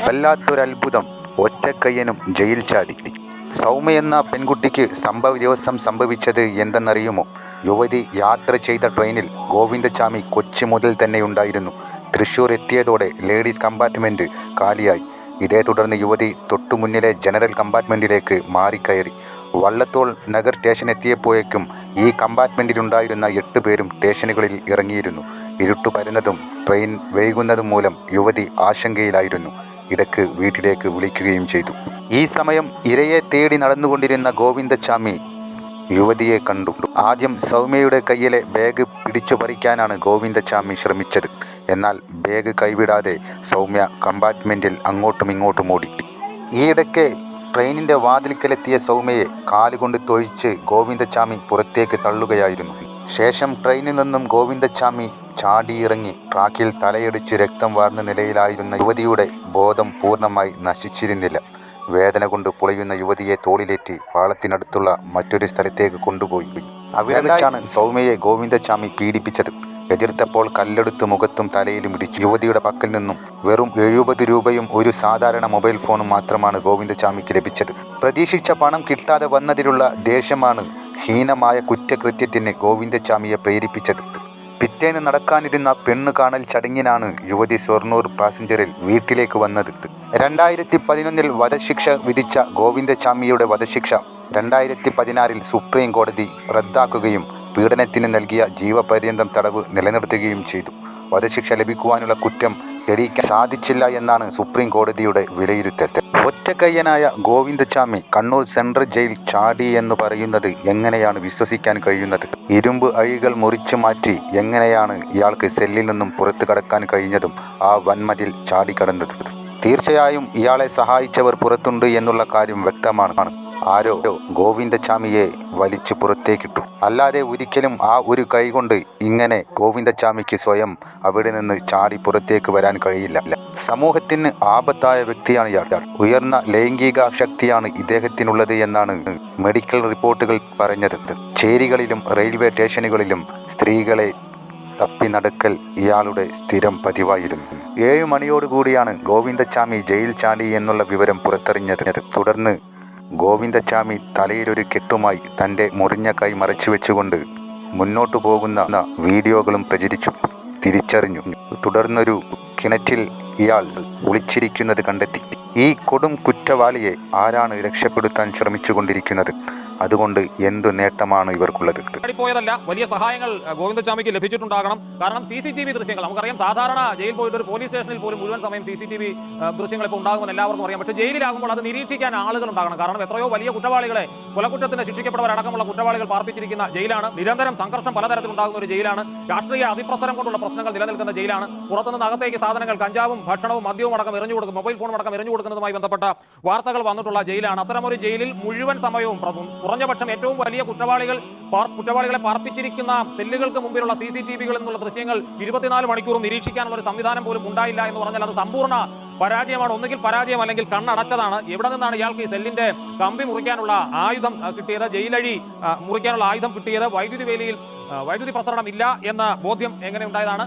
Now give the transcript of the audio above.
വല്ലാത്തൊരത്ഭുതം, ഒറ്റക്കയ്യനും jail ചാടി. സൗമ്യ എന്ന പെൺകുട്ടിക്ക് സംഭവ ദിവസം സംഭവിച്ചത് എന്തെന്നറിയുമോ? യുവതി യാത്ര ചെയ്ത ട്രെയിനിൽ ഗോവിന്ദച്ചാമി കൊച്ചി മുതൽ തന്നെയുണ്ടായിരുന്നു. തൃശൂർ എത്തിയതോടെ ലേഡീസ് കമ്പാർട്ട്മെൻറ്റ് കാലിയായി. ഇതേ തുടർന്ന് യുവതി തൊട്ടുമുന്നിലെ ജനറൽ കമ്പാർട്ട്മെൻറ്റിലേക്ക് മാറിക്കയറി. വള്ളത്തോൾ നഗർ സ്റ്റേഷനെത്തിയപ്പോഴേക്കും ഈ കമ്പാർട്ട്മെൻറ്റിലുണ്ടായിരുന്ന 8 പേരും സ്റ്റേഷനുകളിൽ ഇറങ്ങിയിരുന്നു. ഇരുട്ടു പരന്നതും ട്രെയിൻ വൈകുന്നതും മൂലം യുവതി ആശങ്കയിലായിരുന്നു. ഇടയ്ക്ക് വീട്ടിലേക്ക് വിളിക്കുകയും ചെയ്തു. ഈ സമയം ഇരയെ തേടി നടന്നുകൊണ്ടിരുന്ന ഗോവിന്ദച്ചാമി യുവതിയെ കണ്ടു. ആദ്യം സൗമ്യയുടെ കയ്യിലെ ബാഗ് പിടിച്ചു പറിക്കാനാണ് ഗോവിന്ദച്ചാമി ശ്രമിച്ചത്. എന്നാൽ ബാഗ് കൈവിടാതെ സൗമ്യ കമ്പാർട്ട്മെൻറ്റിൽ അങ്ങോട്ടും ഇങ്ങോട്ടും ഓടി. ഈയിടയ്ക്ക് ട്രെയിനിൻ്റെ വാതിൽക്കലെത്തിയ സൗമ്യയെ കാലുകൊണ്ട് തൊഴിച്ച് ഗോവിന്ദച്ചാമി പുറത്തേക്ക് തള്ളുകയായിരുന്നു. ശേഷം ട്രെയിനിൽ നിന്നും ഗോവിന്ദച്ചാമി ചാടിയിറങ്ങി ട്രാക്കിൽ തലയടിച്ച് രക്തം വാർന്ന നിലയിലായിരുന്ന യുവതിയുടെ ബോധം പൂർണ്ണമായി നശിച്ചിരുന്നില്ല. വേദന കൊണ്ട് പുളയുന്ന യുവതിയെ തോളിലേറ്റി പാളത്തിനടുത്തുള്ള മറ്റൊരു സ്ഥലത്തേക്ക് കൊണ്ടുപോയി. അവിടെ വെച്ചാണ് സൗമ്യയെ ഗോവിന്ദച്ചാമി പീഡിപ്പിച്ചത്. എതിർത്തപ്പോൾ കല്ലെടുത്ത് മുഖത്തും തലയിലും ഇടിച്ചു. യുവതിയുടെ പക്കൽ നിന്നും വെറും 70 രൂപയും ഒരു സാധാരണ മൊബൈൽ ഫോണും മാത്രമാണ് ഗോവിന്ദച്ചാമിക്ക് ലഭിച്ചത്. പ്രതീക്ഷിച്ച പണം കിട്ടാതെ വന്നതിലുള്ള ദേഷ്യമാണ് ഹീനമായ കുറ്റകൃത്യത്തിന് ഗോവിന്ദച്ചാമിയെ പ്രേരിപ്പിച്ചത്. പിറ്റേന്ന് നടക്കാനിരുന്ന പെണ്ണ് കാണൽ ചടങ്ങിനാണ് യുവതി ഷൊർണൂർ പാസഞ്ചറിൽ വീട്ടിലേക്ക് വന്നത്. 2011 വധശിക്ഷ വിധിച്ച ഗോവിന്ദച്ചാമിയുടെ വധശിക്ഷ 2016 സുപ്രീം കോടതി റദ്ദാക്കുകയും പീഡനത്തിന് നൽകിയ ജീവപര്യന്തം തടവ് നിലനിർത്തുകയും ചെയ്തു. വധശിക്ഷ ലഭിക്കുവാനുള്ള കുറ്റം തെളിയിക്കാൻ സാധിച്ചില്ല എന്നാണ് സുപ്രീം കോടതിയുടെ വിലയിരുത്തൽ. ഒറ്റക്കയ്യനായ ഗോവിന്ദച്ചാമി കണ്ണൂർ സെൻട്രൽ ജയിൽ ചാടി എന്ന് പറയുന്നത് എങ്ങനെയാണ് വിശ്വസിക്കാൻ കഴിയുന്നത്? ഇരുമ്പ് അഴികൾ മുറിച്ചു മാറ്റി എങ്ങനെയാണ് ഇയാൾക്ക് സെല്ലിൽ നിന്നും പുറത്തു കടക്കാൻ കഴിഞ്ഞതും ആ വൻമതിൽ ചാടിക്കടന്നത്? തീർച്ചയായും ഇയാളെ സഹായിച്ചവർ പുറത്തുണ്ട് എന്നുള്ള കാര്യം വ്യക്തമാണ്. ആരോ ഗോവിന്ദച്ചാമിയെ വലിച്ചു പുറത്തേക്കിട്ടു. അല്ലാതെ ഒരിക്കലും ആ ഒരു കൈ കൊണ്ട് ഇങ്ങനെ ഗോവിന്ദച്ചാമിക്ക് സ്വയം അവിടെ നിന്ന് ചാടി പുറത്തേക്ക് വരാൻ കഴിയില്ല. സമൂഹത്തിന് ആപത്തായ വ്യക്തിയാണ് ഇയാൾ. ഉയർന്ന ലൈംഗിക ശക്തിയാണ് ഇദ്ദേഹത്തിനുള്ളത് എന്നാണ് മെഡിക്കൽ റിപ്പോർട്ടുകൾ പറഞ്ഞത്. ചേരികളിലും റെയിൽവേ സ്റ്റേഷനുകളിലും സ്ത്രീകളെ തപ്പി നടക്കൽ ഇയാളുടെ സ്ഥിരം പതിവായിരുന്നു. 7 മണിയോടുകൂടിയാണ് ഗോവിന്ദച്ചാമി ജയിൽ ചാടി എന്നുള്ള വിവരം പുറത്തറിഞ്ഞത്. തുടർന്ന് ഗോവിന്ദച്ചാമി തലയിലൊരു കെട്ടുമായി തൻ്റെ മുറിഞ്ഞ കൈ മറച്ചു വെച്ചുകൊണ്ട് മുന്നോട്ടു പോകുന്ന വീഡിയോകളും പ്രചരിച്ചു. തിരിച്ചറിഞ്ഞു. തുടർന്നൊരു കിണറ്റിൽ ഇയാൾ ഒളിച്ചിരിക്കുന്നത് കണ്ടെത്തി. ഈ കൊടും കുറ്റവാളിയെ ആരാണ് രക്ഷപ്പെടുത്താൻ ശ്രമിച്ചുകൊണ്ടിരിക്കുന്നത്? അതുകൊണ്ട് എന്തു നേട്ടമാണ് ഇവർക്കുള്ളത്? പോയതല്ല, വലിയ സഹായങ്ങൾ ഗോവിന്ദച്ചാമിക്ക് ലഭിച്ചിട്ടുണ്ടാകണം. കാരണം CCTV ദൃശ്യങ്ങൾ നമുക്കറിയാം. സാധാരണ ജയിൽ പോയിട്ട് ഒരു പോലീസ് സ്റ്റേഷനിൽ പോലും മുഴുവൻ സമയം CCTV ദൃശ്യങ്ങൾ ഇപ്പോൾ ഉണ്ടാകുമെന്ന് എല്ലാവർക്കും അറിയാം. പക്ഷേ ജയിലിലാകുമ്പോൾ അത് നിരീക്ഷിക്കാൻ ആളുകൾ ഉണ്ടാകണം. കാരണം എത്രയോ വലിയ കുറ്റവാളികളെ, കൊലക്കുറ്റത്തിന് ശിക്ഷിക്കപ്പെട്ടവരടക്കമുള്ള കുറ്റവാളികൾ പാർപ്പിച്ചിരിക്കുന്ന ജയിലാണ്. നിരന്തരം സംഘർഷം പലതരത്തിലുണ്ടാകുന്ന ഒരു ജയിലാണ്. രാഷ്ട്രീയ അതിപ്രസരം കൊണ്ടുള്ള പ്രശ്നങ്ങൾ നിലനിൽക്കുന്ന ജയിലാണ്. പുറത്തുനിന്ന് അകത്തേക്ക് സാധനങ്ങൾ, കഞ്ചാവും ഭക്ഷണവും മദ്യവും അടക്കം എറിഞ്ഞു കൊടുക്കും, മൊബൈൽ ഫോണും അടക്കം എറിഞ്ഞു കൊടുക്കുന്നതുമായി ബന്ധപ്പെട്ട വാർത്തകൾ വന്നിട്ടുള്ള ജയിലാണ്. അത്തരമൊരു ജയിലിൽ മുഴുവൻ സമയവും കുറഞ്ഞപക്ഷം ഏറ്റവും വലിയ കുറ്റവാളികളെ പാർപ്പിച്ചിരിക്കുന്ന സെല്ലുകൾക്ക് മുമ്പിലുള്ള CCTVകളിൽ നിന്നുള്ള ദൃശ്യങ്ങൾ 24 മണിക്കൂറും നിരീക്ഷിക്കാനുള്ള ഒരു സംവിധാനം പോലും ഉണ്ടായില്ല എന്ന് പറഞ്ഞാൽ അത് സമ്പൂർണ്ണ പരാജയമാണ്. ഒന്നുകിൽ പരാജയം അല്ലെങ്കിൽ കണ്ണടച്ചതാണ്. എവിടെ നിന്നാണ് ഇയാൾക്ക് ഈ സെല്ലിന്റെ കമ്പി മുറിക്കാനുള്ള ആയുധം കിട്ടിയത്? ജയിലഴി മുറിക്കാനുള്ള ആയുധം കിട്ടിയത്? വൈദ്യുതി വേലിയിൽ വൈദ്യുതി പ്രസരണം ഇല്ല എന്ന ബോധ്യം എങ്ങനെ ഉണ്ടായതാണ്?